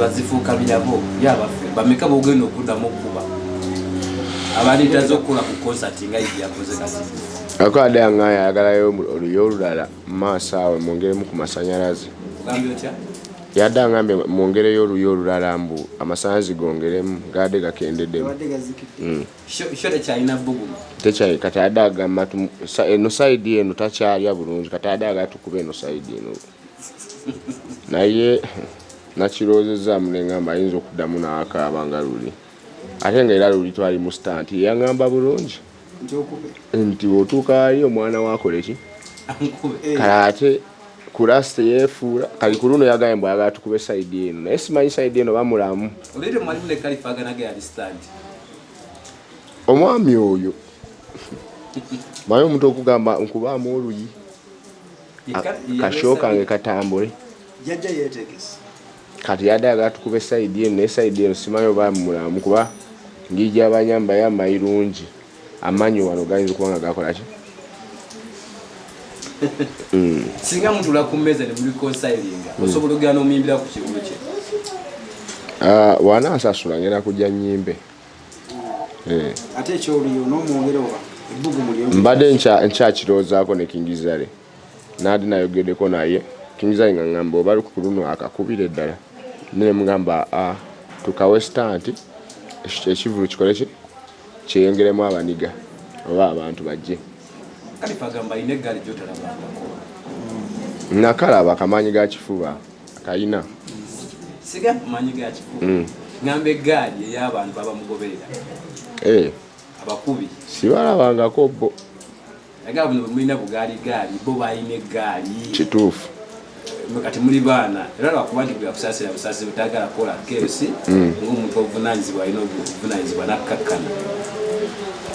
zibazifuuka birabo yabaffe bameka bogenda okuddamu okuba abaleetaze okukola ku konsati nga yakoze kati akwade yangaya ayagalayo oluyo olulala maaso awe mwongeremu ku masanyalaze ogambye otya yadde angambye mwongereyo oluyo olulala mbu amasanyalaze gongeremu gadde gakendeddemu sho tekyalina bbugumu tekyali kati adde agamba eno sayidi eno takyalya bulungi kati adde agatukube eno sayidi eno naye nakiroozezaamu neŋŋamba ayinza okuddamu n'akaaba nga luli ate nga era luli twali mu stanti yaŋŋamba bulungi nti bw'otuuka ali omwana wakoleki kale ate kulasite yeefuula kali ku luno yagaye mbw ayagala tukube sayidi eno naye simanyi sayidi eno bamulamu omwami oyo maye omuntu okugamba nkubaamu oluyi kasho kange katambule kati yadde ayagala tukube sayidi eno naye sayidi eno simanyi oba mulamu kuba ngijja abanyamba yamayirungi amanyi wano gayinza okuba nga gakolaki singa muntu lakummeeza ne muli konsayiringa osobola ogera n'omuyimbira ku kibulo kye wanansasula ngenda kujja nnyimbe ate ekyoluyo n'omwongerewa ebbugumu lyo mbadde nkyakiroozaako ne kingizale naadi nayogeddeko naye kingizale nga ŋŋamba oba ku luno akakubira eddala ne mugamba tukawe stanti ekivulu kikole ki kyeyongeremu abaniga oba abantu bajje nakalaba akamanyi ga kifuba kayina siga kumanyi ga kifuba ngamba eggaali ey'abantu abamugoberera abakubi sibalabangako bo agaba buno mulina bugaali gaali bo balina eggaali kituufu kati muli baana era lwakuba nti bweyakusaasira busaasi butagala kukola kesi ng'omuntu obuvunanyizibwa alina obuvunanyizibwa nakkakkana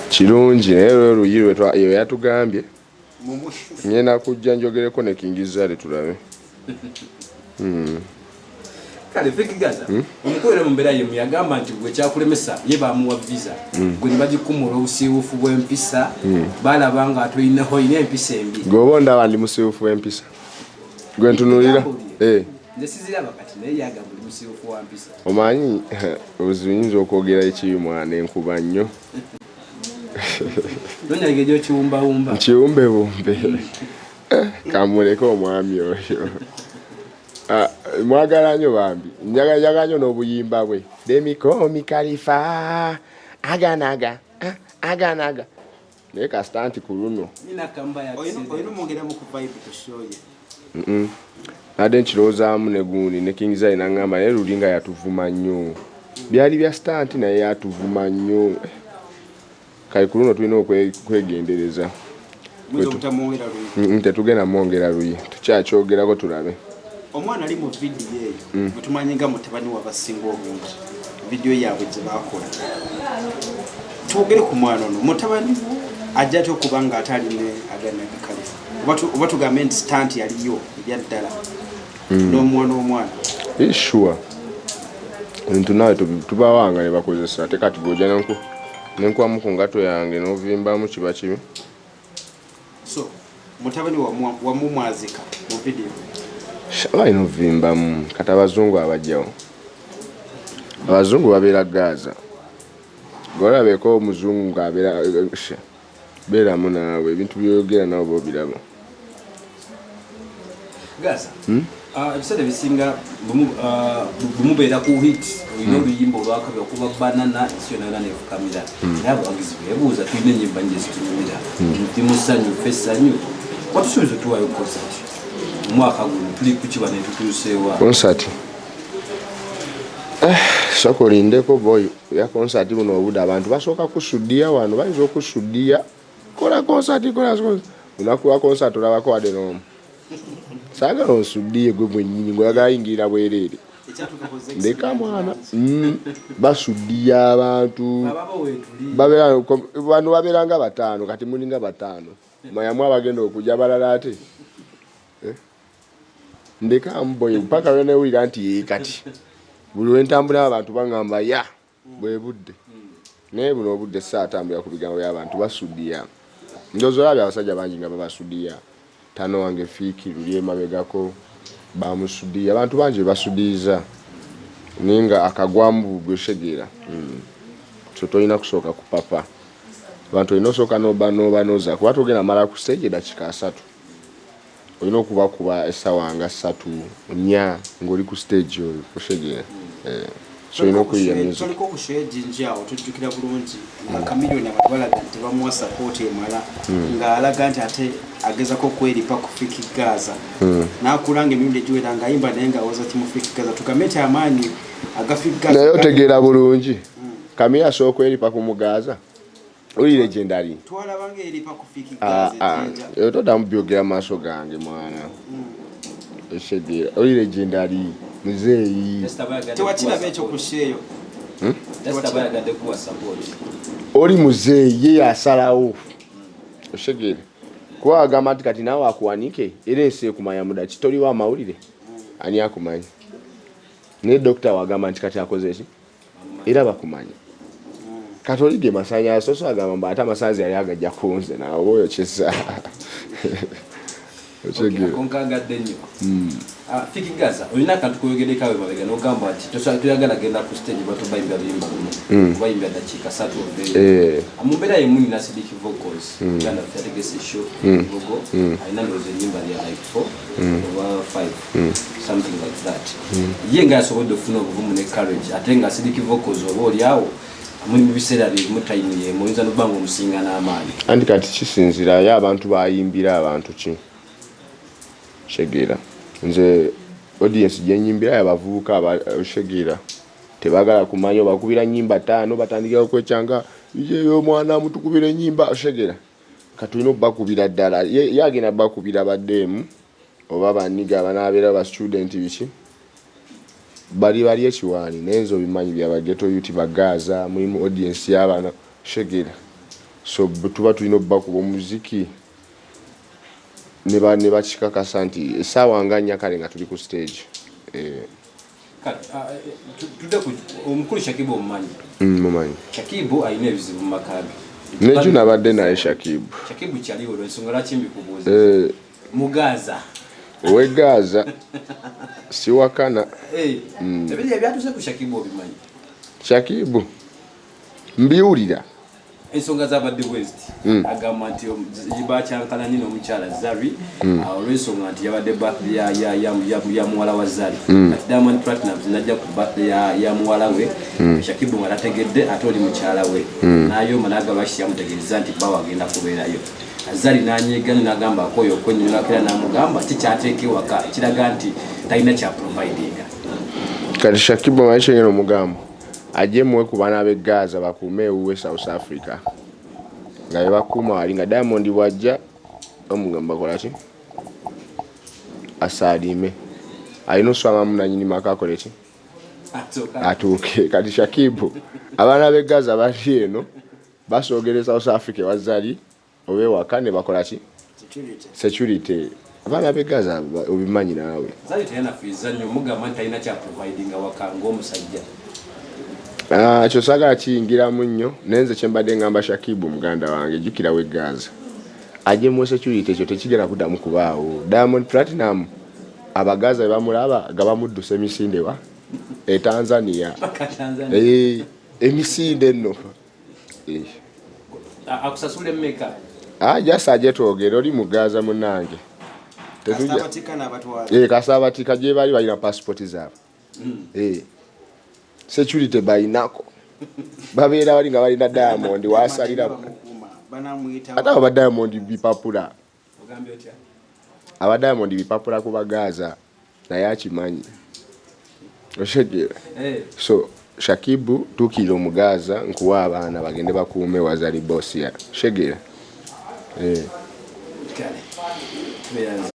kirungi naye lweluyi lweyo yatugambye ngenda kujja njogereko ne kingizale tulabe kale fikigaza omukolera mu mbeera yemu yagamba nti gwe kyakulemesa ye bamuwa visa gwe ne bagikumula obusiiwuufu bw'empisa balaba nga atolinaho ina empisa embi gweoba ondaba ndi musiiwuufu w'empisa gwe ntunulira nze siziraba kati naye yagamba oli musiiwuufu wa mpisa omanyi obuzibu nyinza okwogera ekibi mwana enkuba nnyo nonyagejo kiwumbawumba nkiwumbebumbe kamuleke omwami oyo mwagala nnyo bambi njagala nnyo n'obuyimba bwe demikomi kalifa aganaga naye kasita nti ku luno nadde nkiroozaamu ne gundi ne kingizali naŋŋamba naye lulinga yatuvuma nnyo byali bya stanti naye yatuvuma nnyo kale ku luno tulina okwegendereza tetugenda mwongera luyi tukyakyogerako tulabe omwana ali mu vidiyo eyo bwetumanyi nga mutabani wabasinga obungi vidiyo yaabwe gye bakola twogere ku mwana ono mutabani ajja ty okuba nga ate aline aganagikalifa oba tugambe nti stanti yaliyo ebya ddala n'omwana sure ebintu nawe tubawanga ne bakozesa ate kati bwojja nenkuwamu ku ngato yange n'ovimbamu kiba kibi so mutabani wamumwazika mu vidiyo balina ovimbamu kati abazungu abajjawo abazungu babeera Gaza golabeko omuzungu ng'abeeramu naawe ebintu byoyogera naawe boobiraba Gaza ebiseera ebisinga bwemubeera ku hit olina oluyimba olwakabi okuva banana sionala nefukamira naye abawagizi beebuuza tulina enyimba nje zitunyumira ndi musanyu ffe essanyu watusuubiza tuwayo konsati omwaka guno tuli kukiba netutuuseewa konsati sooka olindeko boy ya konsati buno obudde abantu basooka kusuddiya wano bayinza okusuddiya kola konsati lunaku lwa konsati olabako wadde n'omu saagala onsuddiye gwe mwennyini ng'oyagala yingirira bwereere ndeka mwana basuddiya abantu bano babeera nga bataano kati muli nga bataano mayamu abagenda okujja balala ate ndeka mboye mpaka lwenewulira nti kati buli wentambula abantu baŋŋamba ya bwe budde naye buno obudde saatambula ku bigambo by'abantu basuddiya ndowooza olabye abasajja bangi nga babasuddiya tano wange fiiki luli emabegako bamusuddiya abantu bangi bebasudiiza ninga akagwambu gweshegera so toyina kusooka ku papa abantu olina osooka noza kuba togenda mala ku stage edakika 3 olina okubakuba essaawa nga 3 4 ng'oli ku stage oyo oshegera so olina okuyiyamiza toliko okushoya ejinja awo tujjukira bulungi nga Chameleone abantu balaga nti bamuwa support emala ng'alaga nti ate agezako okweripa ku Fiki Gaza n'akulanga emirundi egiwera ng'ayimba naye ng'awoza ki mu Fiki Gaza tugambe nti amaanyi aga Fiki Gaza naye otegeera bulungi Chameleone asobola okweripa ku Mugaza oli legendary twalabanga eripa ku Fiki Gaza ejinja todamu byogera maaso gange mwana eshegera oli legendary muzeeyi tewakiraba ekyo ku sheeyo oli muzeeyi ye yasalawo oshegere kuba agamba nti kati naawe akuwanike era ensi ekumanya muda ki toliwo amawulire ani akumanya naye dokita wagamba nti kati akoze ki era bakumanya kati olidde masannyalaze soso agamba mba ate amasannyalaze yali agajja kunze naawe oyo kyessa konkagadde nnyo Fiki Gaza olina akantu koyogeddeko awe mabega n'ogamba nti toyagala genda ku stage batobayimba luyimba luno obayimba dakiika 3 obeere mu mbeera yemuni na Sidiki vocals ganda yategese show gogo alina ndowooza ennyimba lya like 4 oba 5 something like that ye nga yasobodde okufuna obuvumu ne courage ate nga Sidiki vocals oba oliawo muli mu biseera bimu time yemu oyinza n'okuba nga omusinga n'amaanyi anti kati kisinzira ye abantu bayimbira abantu ki shegera nze audience gyenyimbira yabavubuka abashegera tebagala kumanya bakubira nyimba 5 batandikira okwekyanga yeyo mwana mutukubira nyimba shegera katulina bakubira ddala yagenda bakubira baddemu oba baniga banabeera ba student biki bali ekiwaani nenzo bimanyi bya ghetto youth bagaza mulimu audience y'abana shegera so tuba tulina bakuba muziki ne bakikakasa nti essaawa nga nnya nga tuli ku stage tudde ku omukulu Shakibu omumanyi mumanyi Shakibu alina ebizibu mu makabi nekyo nabadde naye Shakibu kyaliwo olw'ensonga lwaki mbikubuuza Mugaza owe Gaza siwakana ebiri ebyatuuse ku Shakibu obimanyi Shakibu mbiwulira ensonga z'abadde West agamba nti bakyankalanye n'omukyala Zari olw'ensonga nti yabadde birthday ya muwala wa Zari kati Diamond Platnumz najja ku birthday ya muwala we Shakibu nga tategedde ate oli mukyala we n'ayoma n'agamba yamutegeeza nti bawa agenda kubeerayo Zari n'anyeegana n'agamba akoyo okwennyonyola era n'amugamba kikyateeka ewaka ekiraga nti talina kya providinga kati Shakibu maisha nyeno mugamba aje muwe ku bana be Gaza bakuume ewuwe South Africa nga bebakuuma wali nga Diamond bwajja omugamba kola ki asalime alina oswama munanyini maka akole ki atuuke kati Shakibu abaana be Gaza bali eno basoogere South Africa wazali oba ewaka ne bakola ki security abaana be Gaza obimanyi naawe Zari tayina fiiza nnyo mugamba nti talina kya providinga waka ng'omusajja kyo saagala kiyingiramu nnyo nenze kyembadde ngamba Shakibu muganda wange jjukira we Gaza aje mu security ekyo tekigenda kuddamu kubaawo Diamond Platinum abagaza be bamulaba nga bamuddusa emisinde wa Tanzania emisinde nno akusasula emmeka jasa aje twogere oli Mugaza munnange kasaabatika gye bali balina passport zaabwe security bayinako babeera bali nga balina Diamond wasalira ate aba Diamond bipapula aba Diamond bipapula ku Bagaza naye akimanyi oshegera so Shakibu tukira Omugaza nkuwa abaana bagende bakuume wazali boss ya shegera